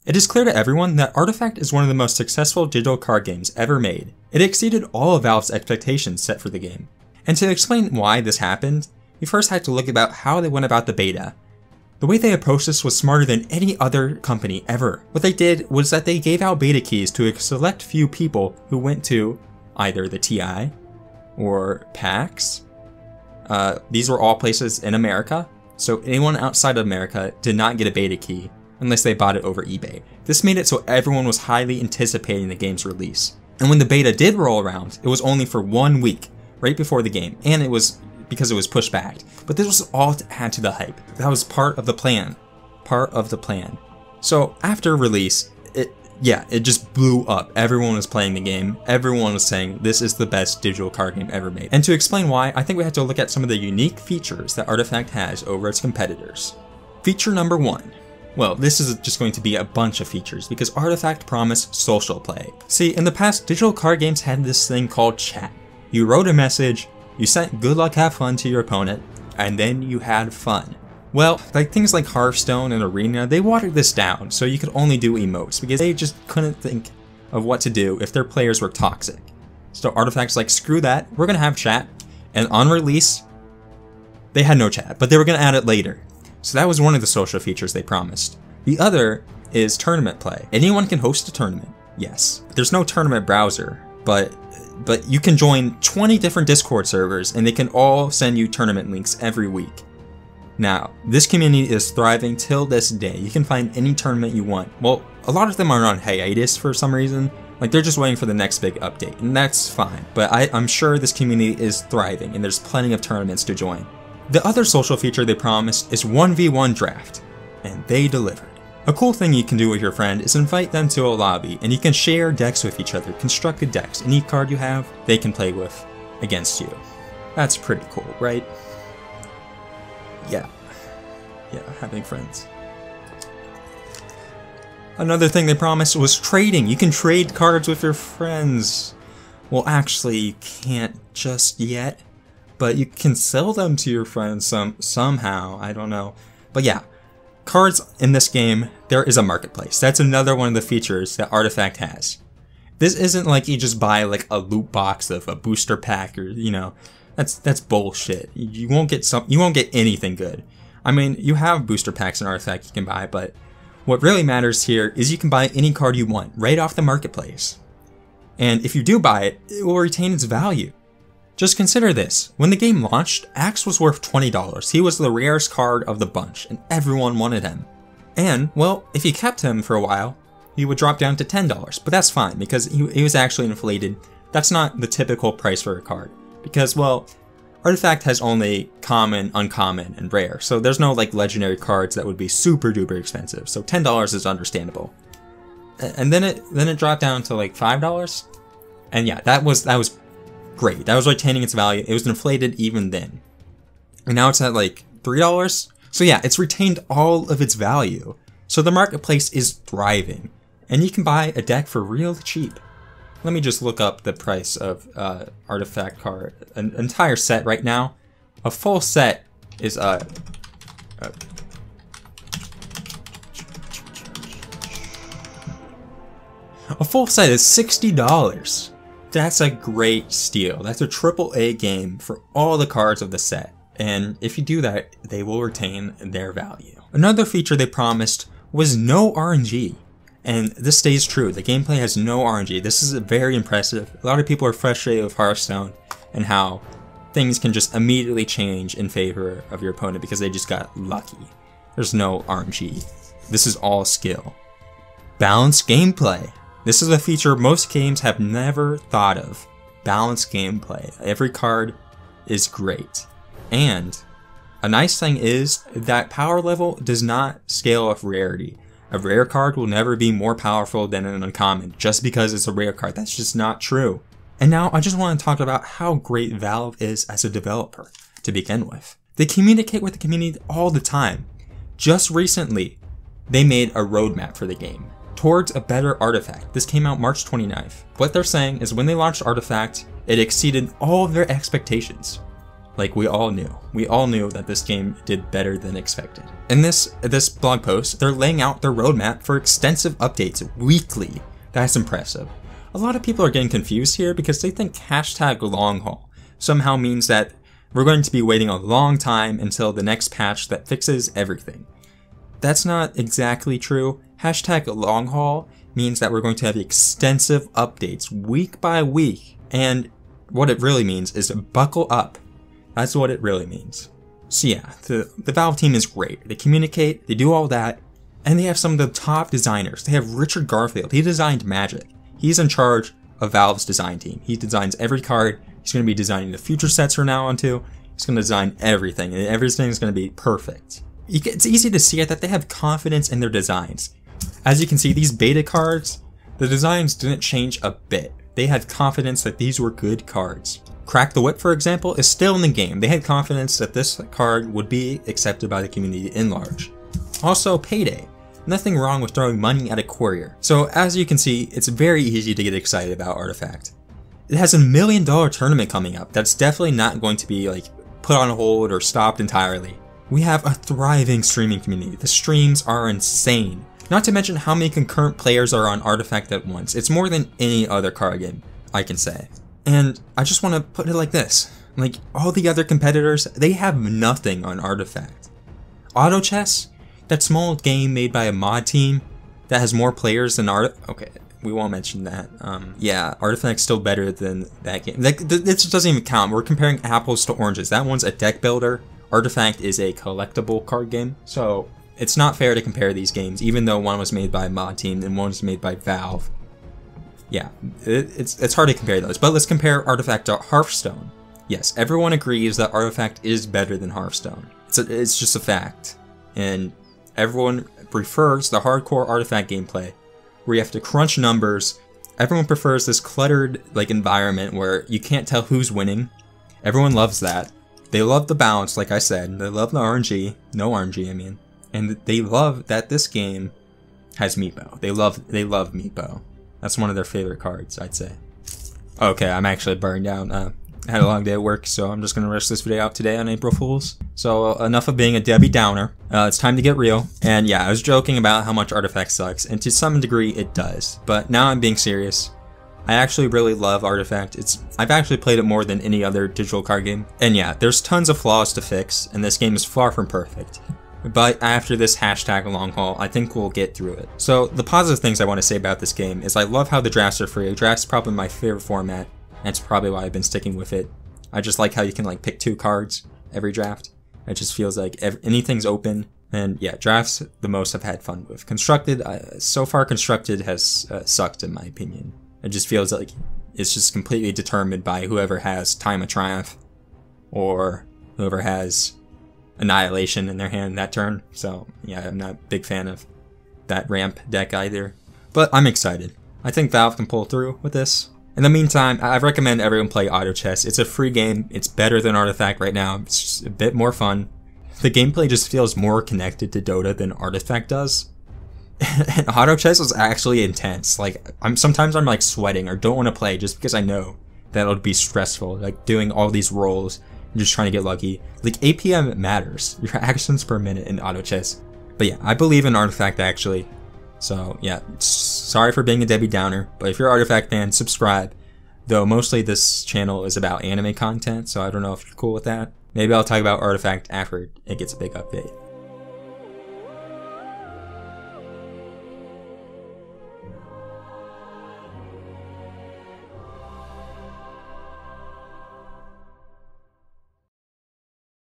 It is clear to everyone that Artifact is one of the most successful digital card games ever made. It exceeded all of Valve's expectations set for the game. And to explain why this happened, we first had to look about how they went about the beta. The way they approached this was smarter than any other company ever. What they did was that they gave out beta keys to a select few people who went to either the TI or PAX. These were all places in America, so anyone outside of America did not get a beta key unless they bought it over eBay. This made it so everyone was highly anticipating the game's release. And when the beta did roll around, it was only for 1 week, right before the game, and it was because it was pushed back. But this was all to add to the hype. That was part of the plan. So after release, it just blew up. Everyone was playing the game. Everyone was saying this is the best digital card game ever made. And to explain why, I think we have to look at some of the unique features that Artifact has over its competitors. Feature number 1. Well, this is just going to be a bunch of features because Artifact promised social play. See, in the past, digital card games had this thing called chat. You wrote a message, you sent good luck, have fun to your opponent, and then you had fun. Well, like things like Hearthstone and Arena, they watered this down so you could only do emotes because they just couldn't think of what to do if their players were toxic. So Artifact's like, screw that, we're gonna have chat. And on release, they had no chat, but they were gonna add it later. So that was one of the social features they promised. The other is tournament play. Anyone can host a tournament, yes. There's no tournament browser, but you can join 20 different Discord servers and they can all send you tournament links every week. Now, this community is thriving till this day. You can find any tournament you want. Well, a lot of them are on hiatus for some reason. Like they're just waiting for the next big update, and that's fine. But I'm sure this community is thriving and there's plenty of tournaments to join. The other social feature they promised is 1v1 draft, and they delivered. A cool thing you can do with your friend is invite them to a lobby and you can share decks with each other, constructed decks. Any card you have, they can play with against you. That's pretty cool, right? Yeah, having friends. Another thing they promised was trading. You can trade cards with your friends. Well, actually, you can't just yet, but you can sell them to your friends somehow. I don't know. But yeah, cards in this game, there is a marketplace. That's another one of the features that Artifact has. This isn't like you just buy like a loot box of a booster pack or, you know, that's bullshit. You won't get anything good. I mean, you have booster packs in Artifact you can buy, but what really matters here is you can buy any card you want right off the marketplace. And if you do buy it, it will retain its value. Just consider this. When the game launched, Axe was worth $20. He was the rarest card of the bunch, and everyone wanted him. And, well, if you kept him for a while, he would drop down to $10, but that's fine because he was actually inflated. That's not the typical price for a card. Because, well, Artifact has only common, uncommon, and rare, so there's no like legendary cards that would be super duper expensive, so $10 is understandable. And then it dropped down to like $5, and yeah, that was great. That was retaining its value. It was inflated even then. And now it's at like $3, so yeah, it's retained all of its value. So the marketplace is thriving, and you can buy a deck for real cheap. Let me just look up the price of Artifact card, an entire set right now. A full set is a full set is $60. That's a great steal. That's a AAA game for all the cards of the set. And if you do that, they will retain their value. Another feature they promised was no RNG. And this stays true. The gameplay has no RNG. This is very impressive. A lot of people are frustrated with Hearthstone and how things can just immediately change in favor of your opponent because they just got lucky. There's no RNG. This is all skill. Balanced gameplay. This is a feature most games have never thought of. Balanced gameplay. Every card is great. And a nice thing is that power level does not scale with rarity. A rare card will never be more powerful than an uncommon just because it's a rare card. That's just not true. And now I just want to talk about how great Valve is as a developer to begin with. They communicate with the community all the time. Just recently, they made a roadmap for the game towards a better Artifact. This came out March 29th. What they're saying is when they launched Artifact, it exceeded all of their expectations. Like, we all knew. We all knew that this game did better than expected. In this blog post, they're laying out their roadmap for extensive updates weekly. That's impressive. A lot of people are getting confused here because they think hashtag long haul somehow means that we're going to be waiting a long time until the next patch that fixes everything. That's not exactly true. Hashtag long haul means that we're going to have extensive updates week by week. And what it really means is buckle up. That's what it really means. So yeah, the Valve team is great. They communicate, they do all that, and they have some of the top designers. They have Richard Garfield. He designed Magic. He's in charge of Valve's design team. He designs every card. He's going to be designing the future sets from now on too. He's going to design everything, and everything is going to be perfect. It's easy to see that they have confidence in their designs. As you can see, these beta cards, the designs didn't change a bit. They had confidence that these were good cards. Crack the Whip, for example, is still in the game. They had confidence that this card would be accepted by the community in large. Also, Payday. Nothing wrong with throwing money at a courier. So as you can see, it's very easy to get excited about Artifact. It has $1 million tournament coming up that's definitely not going to be like put on hold or stopped entirely. We have a thriving streaming community. The streams are insane. Not to mention how many concurrent players are on Artifact at once. It's more than any other card game, I can say. And I just want to put it like this. Like, all the other competitors, they have nothing on Artifact. Autochess, that small game made by a mod team that has more players than okay, we won't mention that. Yeah, Artifact's still better than that game. Like, this doesn't even count. We're comparing apples to oranges. That one's a deck builder. Artifact is a collectible card game. So it's not fair to compare these games, even though one was made by a mod team and one was made by Valve. Yeah, it's hard to compare those. But let's compare Artifact to Hearthstone. Yes, everyone agrees that Artifact is better than Hearthstone. It's just a fact. And everyone prefers the hardcore Artifact gameplay, where you have to crunch numbers. Everyone prefers this cluttered like environment where you can't tell who's winning. Everyone loves that. They love the balance, like I said. They love the RNG. No RNG, I mean. And they love that this game has Meepo. They love Meepo. That's one of their favorite cards, I'd say. Okay, I'm actually burned down. I had a long day at work, so I'm just going to rush this video out today on April Fools. So enough of being a Debbie Downer. It's time to get real. And yeah, I was joking about how much Artifact sucks, and to some degree it does. But now I'm being serious. I actually really love Artifact. I've actually played it more than any other digital card game. And yeah, there's tons of flaws to fix, and this game is far from perfect. But after this hashtag long haul, I think we'll get through it. So the positive things I want to say about this game is I love how the drafts are free. Drafts probably my favorite format. That's probably why I've been sticking with it. I just like how you can like pick 2 cards every draft. It just feels like anything's open. And yeah, drafts the most I've had fun with. Constructed, so far Constructed has sucked in my opinion. It just feels like it's just completely determined by whoever has Time of Triumph or whoever has Annihilation in their hand that turn. So yeah, I'm not a big fan of that ramp deck either. But I'm excited. I think Valve can pull through with this. In the meantime, I recommend everyone play autochess. It's a free game. It's better than Artifact right now. It's just a bit more fun. The gameplay just feels more connected to Dota than Artifact does. And autochess is actually intense. Like, sometimes I'm like sweating or don't want to play just because I know that it'll be stressful. Like doing all these rolls and just trying to get lucky. Like APM matters. Your actions per minute in autochess. But yeah, I believe in Artifact actually. So yeah, sorry for being a Debbie Downer, but if you're an Artifact fan, subscribe. Though mostly this channel is about anime content, so I don't know if you're cool with that. Maybe I'll talk about Artifact after it gets a big update.